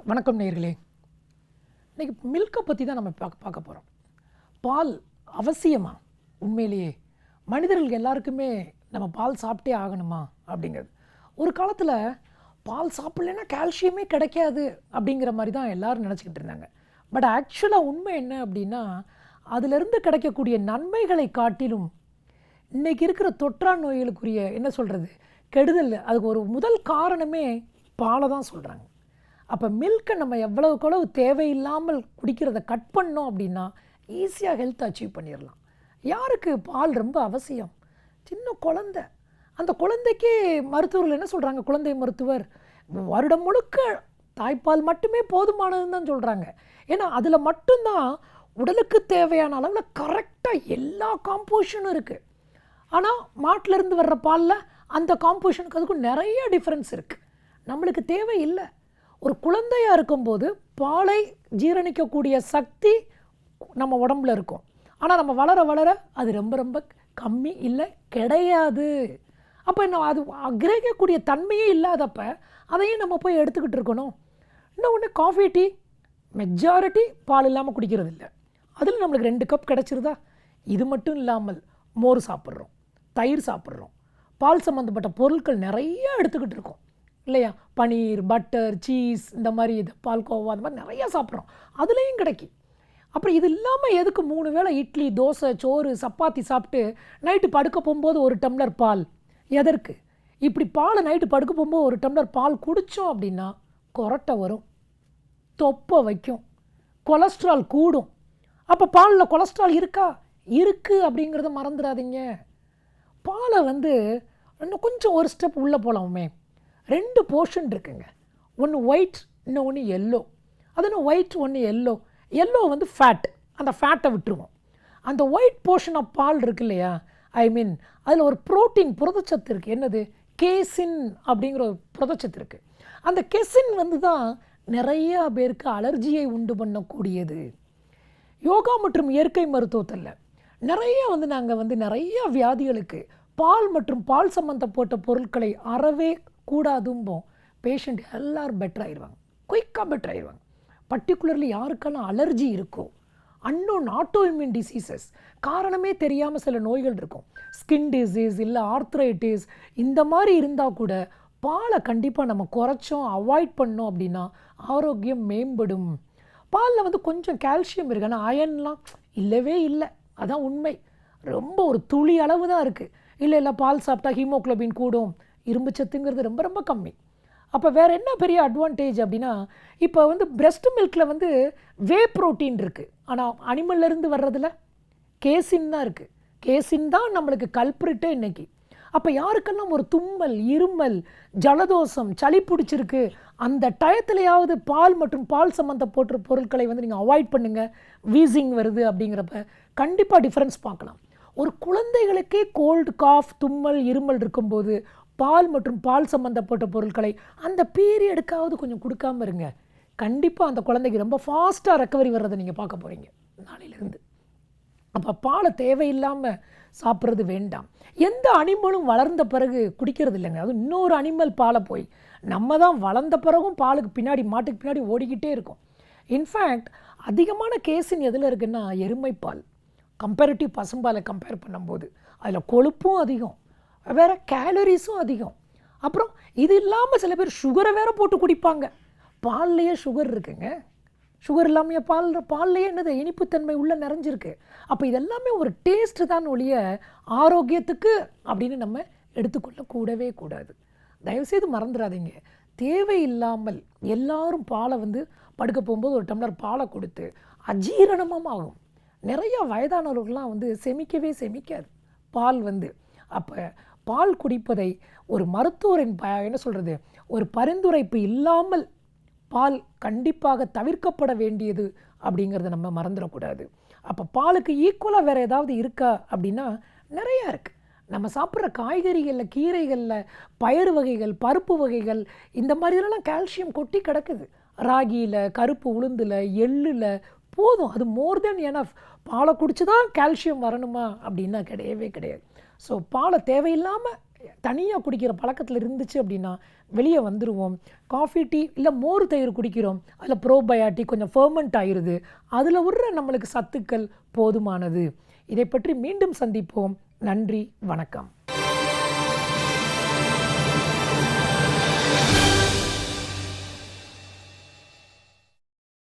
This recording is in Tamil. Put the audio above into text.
வணக்கம் நேயர்களே. இன்றைக்கி மில்கை பற்றி தான் நம்ம பார்க்க போகிறோம். பால் அவசியமா? உண்மையிலேயே மனிதர்கள் எல்லாருக்குமே நம்ம பால் சாப்பிட்டே ஆகணுமா அப்படிங்கிறது. ஒரு காலத்தில் பால் சாப்பிட்லன்னா கால்சியமே கிடைக்காது அப்படிங்கிற மாதிரி தான் எல்லோரும் நினச்சிக்கிட்டு இருந்தாங்க. பட் ஆக்சுவலாக உண்மை என்ன அப்படின்னா, அதிலிருந்து கிடைக்கக்கூடிய நன்மைகளை காட்டிலும் இன்றைக்கி இருக்கிற தொற்றா நோய்களுக்குரிய என்ன சொல்கிறது கெடுதல், அதுக்கு ஒரு முதல் காரணமே பாலை தான் சொல்கிறாங்க. அப்போ மில்கை நம்ம எவ்வளவுக்கு தேவையில்லாமல் குடிக்கிறத கட் பண்ணோம் அப்படின்னா ஈஸியாக ஹெல்த் அச்சீவ் பண்ணிடலாம். யாருக்கு பால் ரொம்ப அவசியம்? சின்ன குழந்தை. அந்த குழந்தைக்கு மருத்துவர்கள் என்ன சொல்கிறாங்க? குழந்தை மருத்துவர் வருடம் முழுக்க தாய்ப்பால் மட்டுமே போதுமானதுன்னு தான் சொல்கிறாங்க. ஏன்னா அதில் மட்டும்தான் உடலுக்கு தேவையான அளவில் கரெக்டாக எல்லா காம்போசிஷனும் இருக்குது. ஆனால் மாட்டிலேருந்து வர்ற பாலில் அந்த காம்போசிஷனுக்கு அதுக்கும் நிறைய டிஃப்ரென்ஸ் இருக்குது. நம்மளுக்கு தேவை இல்லை. ஒரு குழந்தையாக இருக்கும்போது பாலை ஜீரணிக்கக்கூடிய சக்தி நம்ம உடம்புல இருக்கும். ஆனால் நம்ம வளர வளர அது ரொம்ப ரொம்ப கம்மி, இல்லை கிடையாது. அப்போ என்ன, அது கிரகிக்கக்கூடிய தன்மையே இல்லாதப்ப அதையும் நம்ம போய் எடுத்துக்கிட்டு இருக்கணும். இன்னொன்று, காஃபி டீ மெஜாரிட்டி பால் இல்லாமல் குடிக்கிறது இல்லை. அதில் நம்மளுக்கு 2 கப் கிடச்சிருதா? இது மட்டும் இல்லாமல் மோர் சாப்பிட்றோம், தயிர் சாப்பிட்றோம், பால் சம்மந்தப்பட்ட பொருட்கள் நிறையா எடுத்துக்கிட்டு இருக்கோம் இல்லையா? பனீர், பட்டர், சீஸ், இந்த மாதிரி இது பால்கோவா, அந்த மாதிரி நிறையா சாப்பிட்றோம். அதுலேயும் கிடைக்கும். அப்புறம் இது இல்லாமல் எதுக்கு 3 வேளை இட்லி, தோசை, சோறு, சப்பாத்தி சாப்பிட்டு நைட்டு படுக்க போகும்போது 1 டம்ளர் பால்? எதற்கு? இப்படி பாலை நைட்டு படுக்க போகும்போது 1 டம்ளர் பால் குடித்தோம் அப்படின்னா கொரட்டை வரும், தொப்பை வைக்கும், கொலஸ்ட்ரால் கூடும். அப்போ பாலில் கொலஸ்ட்ரால் இருக்கா? இருக்குது அப்படிங்கிறத மறந்துடாதீங்க. பாலை இன்னும் கொஞ்சம் ஒரு ஸ்டெப் உள்ளே போகலாமே. 2 போர்ஷன் இருக்குங்க. ஒன்று ஒயிட், இன்னொன்று எல்லோ. அது ஒன்று ஒயிட், ஒன்று எல்லோ. Yellow fat. அந்த ஃபேட்டை விட்டுருவோம். அந்த ஒயிட் போர்ஷன் ஆஃப் பால் இருக்கு இல்லையா, அதில் ஒரு புரோட்டீன், புரதச்சத்து இருக்குது. என்னது? கேசின் அப்படிங்கிற ஒரு புரதச்சத்து இருக்குது. அந்த கெசின் தான் நிறையா பேருக்கு அலர்ஜியை உண்டு பண்ணக்கூடியது. யோகா மற்றும் இயற்கை மருத்துவத்தில் நிறையா நாங்கள் நிறையா வியாதிகளுக்கு பால் மற்றும் பால் சம்மந்தப்பட்ட பொருட்களை அறவே கூடாதும்போம். பேஷண்ட் எல்லோரும் பெட்டர் ஆயிடுவாங்க, குயிக்காக பெட்டர் ஆயிடுவாங்க. பர்டிகுலர்லி யாருக்கெல்லாம் அலர்ஜி இருக்கோ, அன்னோன் ஆட்டோ இம்யூன் டிசீசஸ், காரணமே தெரியாமல் சில நோய்கள் இருக்கும், ஸ்கின் டிசீஸ் இல்லை ஆர்த்ரைட்டிஸ், இந்த மாதிரி இருந்தால் கூட பாலை கண்டிப்பாக நம்ம குறைச்சோம், அவாய்ட் பண்ணோம் அப்படின்னா ஆரோக்கியம் மேம்படும். பாலில் கொஞ்சம் கால்சியம் இருக்குது, ஆனால் அயன்லாம் இல்லவே இல்லை. அதான் உண்மை. ரொம்ப ஒரு துளி அளவு தான் இருக்குது. இல்லை பால் சாப்பிட்டா ஹீமோக்ளோபின் கூடும், இரும்பு சத்துங்கிறது ரொம்ப ரொம்ப கம்மி. அப்போ வேறு என்ன பெரிய அட்வான்டேஜ் அப்படின்னா, இப்போ பிரெஸ்ட் மில்கில் வே ப்ரோட்டீன் இருக்குது, ஆனால் அனிமல்லேருந்து வர்றதில் கேசின் தான் இருக்குது. கேசின் தான் நம்மளுக்கு கல்ப்ரிட்டே இன்றைக்கி. அப்போ யாருக்கெல்லாம் ஒரு தும்மல், இருமல், ஜலதோஷம், சளி பிடிச்சிருக்கு, அந்த டயத்துலையாவது பால் மற்றும் பால் சம்மந்தப்பட்ட பொருட்களை நீங்கள் அவாய்ட் பண்ணுங்கள். வீசிங் வருது அப்படிங்கிறப்ப கண்டிப்பாக டிஃப்ரென்ஸ் பார்க்கலாம். ஒரு குழந்தைகளுக்கே கோல்டு, காஃப், தும்மல், இருமல் இருக்கும்போது பால் மற்றும் பால் சம்மந்தப்பட்ட பொருட்களை அந்த பீரியடுக்காவது கொஞ்சம் கொடுக்காமல் இருங்க. கண்டிப்பாக அந்த குழந்தைக்கு ரொம்ப ஃபாஸ்ட்டாக ரெக்கவரி வர்றதை நீங்கள் பார்க்க போகிறீங்க நாளையிலேருந்து. அப்போ பாலை தேவையில்லாமல் சாப்பிட்றது வேண்டாம். எந்த அனிமலும் வளர்ந்த பிறகு குடிக்கிறது இல்லைங்க. அதுவும் இன்னொரு அனிமல் பாலை போய் நம்ம தான் வளர்ந்த பிறகும் பாலுக்கு பின்னாடி, மாட்டுக்கு பின்னாடி ஓடிக்கிட்டே இருக்கும். இன்ஃபேக்ட் அதிகமான கேஸின் எதில் இருக்குன்னா எருமைப்பால். கம்பேரிட்டிவ் பசும்பாலை கம்பேர் பண்ணும்போது அதில் கொழுப்பும் அதிகம், வேறு கேலரிஸும் அதிகம். அப்புறம் இது இல்லாமல் சில பேர் சுகரை வேறு போட்டு குடிப்பாங்க. பால்லையே சுகர் இருக்குங்க. சுகர் இல்லாமையே பால்லையே என்னது இனிப்புத்தன்மை உள்ளே நிறைஞ்சிருக்கு. அப்போ இதெல்லாமே ஒரு டேஸ்ட்டு தான் ஒழிய ஆரோக்கியத்துக்கு அப்படின்னு நம்ம எடுத்துக்கொள்ள கூடவே கூடாது. தயவுசெய்து மறந்துடாதீங்க. தேவையில்லாமல் எல்லாரும் பாலை படுக்க போகும்போது 1 டம்ளர் பாலை கொடுத்து அஜீரணமும் ஆகும். நிறைய வயதானவர்கள்லாம் செமிக்கவே செமிக்காது பால். அப்போ பால் குடிப்பதை ஒரு மருத்துவரின் என்ன சொல்கிறது, ஒரு பரிந்துரைப்பு இல்லாமல் பால் கண்டிப்பாக தவிர்க்கப்பட வேண்டியது அப்படிங்கிறத நம்ம மறந்துடக்கூடாது. அப்போ பாலுக்கு ஈக்குவலாக வேறு ஏதாவது இருக்கா அப்படின்னா நிறையா இருக்குது. நம்ம சாப்பிட்ற காய்கறிகளில், கீரைகளில், பயறு வகைகள், பருப்பு வகைகள், இந்த மாதிரிலாம் கால்சியம் கொட்டி கிடக்குது. ராகியில், கருப்பு உளுந்தில், எள்ளில் போதும். அது மோர் தென் எனஃப். பாலை குடிச்சு தான் கால்சியம் வரணுமா அப்படின்னா கிடையவே கிடையாது. ஸோ பாலை தேவையில்லாமல் தனியாக குடிக்கிற பழக்கத்தில் இருந்துச்சு அப்படின்னா வெளியே வந்துடுவோம். காஃபி, டீ இல்லை மோர் தயிர் குடிக்கிறோம், அதில் ப்ரோபயாட்டிக் கொஞ்சம் ஃபெர்மெண்ட் ஆயிடுது, அதில் உள்ள நம்மளுக்கு சத்துக்கள் போதுமானது. இதை பற்றி மீண்டும் சந்திப்போம். நன்றி, வணக்கம்.